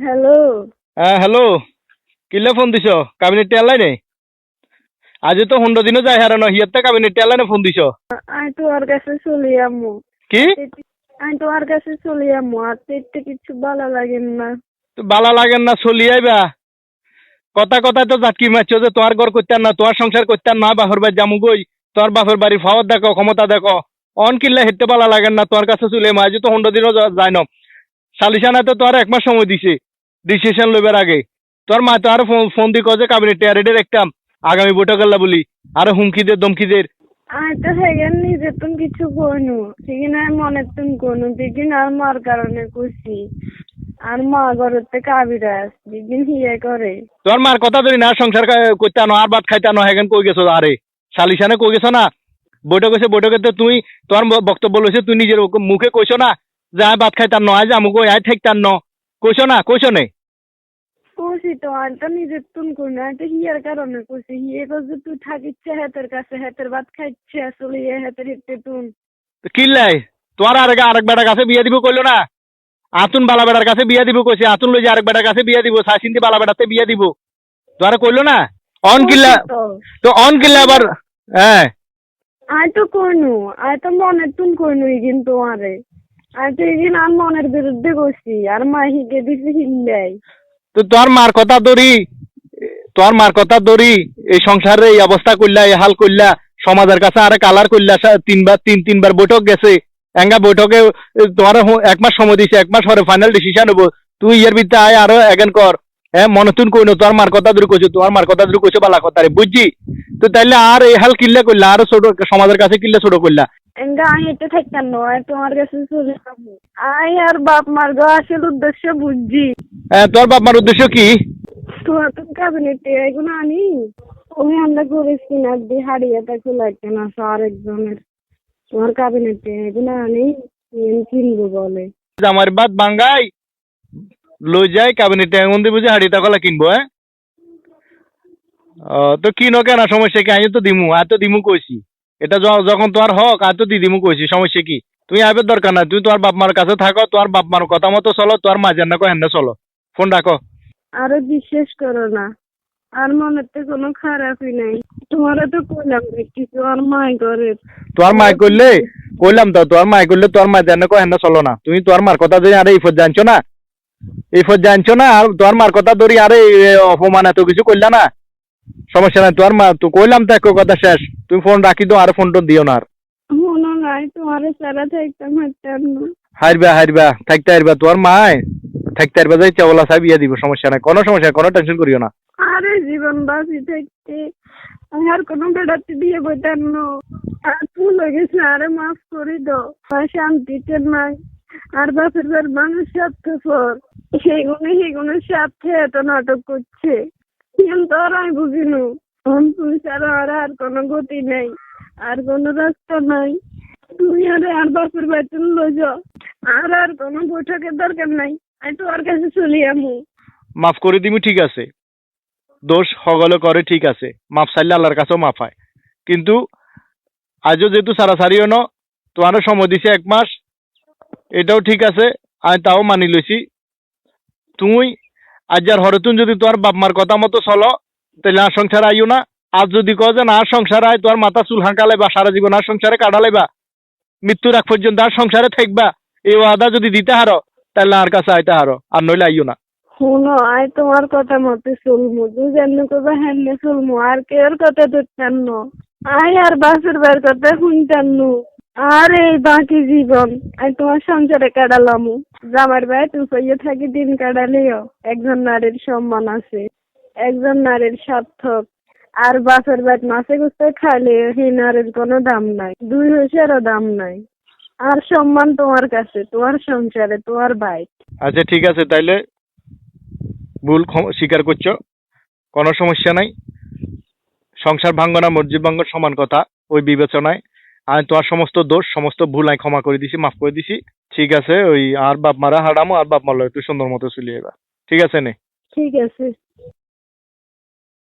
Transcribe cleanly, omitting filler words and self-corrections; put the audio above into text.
Hello. হ্যাঁ hello, কিলে phone দিছ? কাবিনেট টেলাই নেই আজি তো 15 দিনও যাই হারানো হিয়াতে কাবিনেট টেলাই না ফোন দিছ আমি তোমার কাছে চলে যাবো। কি আমি তোমার কাছে চলে যাবো, আর তো একটু কিছু ভালো লাগে না। বালা লাগেন না চলি আইবা কথা কথা তো জাটকি মারছো যে তোমার ঘর করতে না তোমার সংসার করতে না বাপের বাড়ি জামু গই তোমার বাপের বাড়ির ফাওয়ার দেখো ক্ষমতা দেখো অন কিনলে হেঁটে বালা লাগেন না তোমার কাছে চলে আজি তো 15 দিনও যায় না সালিশানা তো তোমার 1 মাস সময় দিছে ডিসিশন লইবার আগে তোর মা তো আর ফোন দি কজে কাবিনেট টেয়ারেডে দেখতাম আগামী বৈঠক বলি আর হুমকি দে ধমকি দে আমি তো সেখানে নিজে তুমি কিছু কইনু, সেখানে আমি মনে তুমি কইনু, যেদিন আর মার কারণে কইছি। আর মা ঘরেতে কাবিরাজ যেদিন হিয়ে করে। তোর মার কথা ধরি না সংসার করতে আনো আর ভাত খাইতে আনো হেগেন কই গেছো আরে সালিশানে কই গেছো না বৈঠক হয়েছে বৈঠকে তুই তোর বক্তব্য লইছে তুই নিজের মুখে কইছো না যে আয় ভাত খাইতে আনো আয় আমুক আয় ঠেকতে আনো কইছো না কইছো নে কইছি তো, আমি তো নিজে তুমি কইনু, আমি তো হিয়ার কারণে কইছি। হিয়ে কইছে তুই থাকিচ্ছে হেতের কাছে, হেতের ভাত খাইচ্ছে আসলে হেতের হিতে তুন। কিল্লাই তোর আরেক বেটার কাছে বিয়ে দিব কইলো না আতুন বালা বেটার কাছে বিয়ে দিব কইছে আতুন লই যে আরেক বেটার কাছে বিয়ে দিব সাসিন্দি বালা বেটাতে বিয়ে দিব তোরা কইলো না অন কিল্লা তো অন কিল্লা আবার হ্যাঁ আমি তো কইনু, আমি তো মনে তুমি কইনু ইগিন তোমারে। আমি তো ইগিন আর মনের বিরুদ্ধে কইছি, আর মা হিগে দিছি হিল্লাই। তো তোর মার কথা ধরি এই সংসারে এই অবস্থা করলা এই হাল করলা সমাজের কাছে আরে কালার করলা তিনবার বৈঠক গেছে এঙ্গা বৈঠকে তোমার 1 মাস সময় দিছে 1 মাস পরে ফাইনাল ডিসিশন হবো তুই এর ভিতরে আয় আরো এগেন কর হ্যাঁ মনে তুন কইনো তোর মার কথা ধরে কইছো তোমার মার কথা ধরে কইছো বালা কথা রে বুঝছি তো তাইলে আর এই হাল কিল্লা করলা আরো ছোট সমাজের কাছে কিল্লা ছোট করলা এঙ্গা আমি এটা থাকতাম নয়, তোমার কাছে চলে যাবো। আই আর বাপ মার গো আসল উদ্দেশ্য বুঝছি। হ্যাঁ তোর বাপ মার উদ্দেশ্য কি তোমার তো কাবিনেটে এগুলো আনি ওই আমরা করেছি না দি হারিয়েটা খোলাইতে না আরেকজনের। তোমার কাবিনেটে এগুলো আনি কিনবো বলে। আমার বাদ বাঙ্গাই লই যাই কাবিনেটে এমন দিব যে হাড়ি টাকলা কিনবো হ্যাঁ তো কিনো কেন সমস্যা কি আমি তো দিমু আর তো দিমু কইছি এটা যখন তোমার হক আর তো দিদিমু কইছি সমস্যা কি তুমি আইবার দরকার না তুমি তোমার বাপ মার কাছে থাকো তোমার বাপ মার কথা মতো চলো তোমার মাঝে না কো হেন চলো ফোন রাখো আরো বিশ্বাস করো না, আর মনে তো কোনো খারাপই নাই। তোমারও তো কইলাম কিছু আর মাই করে। তোমার মাই করলে কইলাম তো তোমার মাই করলে তোমার মা জানে কো হেন চলো না তুমি তোমার মার কথা ধরে আরে এই ফোন জানছো না এই ফোন জানছো না আর তোমার মার কথা ধরি আরে অপমান এত কিছু করলা না সমস্যা নাই তোমার মা তো কইলাম তো এক কথা শেষ তুমি ফোন রাখি দাও আর ফোন টোন দিও না আর মনে নাই তোমার সারা থাকতাম হাঁটতাম না। হারবা থাকতে হারবা তোমার মায় থাকতে হারবা যাই চাওলা সাহেব ইয়ে দিব সমস্যা নাই কোনো সমস্যা কোনো টেনশন করিও না আরে জীবন বাঁচি থাকতে আমি আর কোনো বেড়াতে দিয়ে বইতাম না। আর ভুল হয়ে গেছে, আরে মাফ করে দাও। আর শান্তিতে নাই, আর বাপের বাড়ির মানুষ স্বার্থপর, সেগুলো স্বার্থে এত নাটক করছে। কিন্তু আর আমি বুঝিনু তুমি ছাড়া আর কোনো গতি নেই, আর কোনো রাস্তা নাই। তুমি আর বাপের বাড়িতে লই যাও, আর কোনো বৈঠকের দরকার নাই। আমি তোমার কাছে চলে আমু। মাফ করে দিবি ঠিক আছে দোষ হগলে করে ঠিক আছে মাফ চাইলে আল্লাহর কাছেও মাফ হয় কিন্তু আজও যেহেতু সারাসারিও ন তোমারও সময় দিছে 1 মাস এটাও ঠিক আছে আমি তাও মানি লইছি তুমি আজ আর হরতুন যদি তোমার বাপ মার কথা মতো চলো তাহলে আর সংসার আইও না আজ যদি কো যে না সংসার আয় তোমার মাথা চুল হাঁকালে বা সারা জীবন আর সংসারে কাটালেবা মৃত্যুর আগ পর্যন্ত আর সংসারে থাকবা এই ওয়াদা যদি দিতে হারো তাহলে আর কাছে আইতে হারো আর নইলে আইও না শুনো আয় তোমার কথা মতো চলমু, তুই যেমনি করবা হেমনি চলমু, আর কেউর কথা ধরতাম না। আয় আর বাসের বার কথা শুনতাম নু। আর এই বাকি জীবন আমি তোমার সংসারে কাটালামু। জামার ভাই তুই কইয়ে থাকি দিন কাটালেও একজন নারীর সম্মান আছে, একজন নারীর সার্থক। আর বাসের বাদ মাসে গুছতে খাইলে সেই নারীর কোনো দাম নাই, 2 পয়সারও দাম নাই। আর সম্মান তোমার কাছে, তোমার সংসারে, তোমার ভাই। আচ্ছা ঠিক আছে তাইলে ভুল স্বীকার করছো কোনো সমস্যা নাই সংসার ভাঙ্গ না মসজিদ ভাঙ্গ সমান কথা ওই বিবেচনায় আমি তোমার সমস্ত দোষ সমস্ত ভুল আমি ক্ষমা করে দিছি মাফ করে দিছি ঠিক আছে ওই আর বাপ মারা হারামো আর বাপ মারলো একটু সুন্দর মতো চলিয়ে এবার ঠিক আছে নে ঠিক আছে।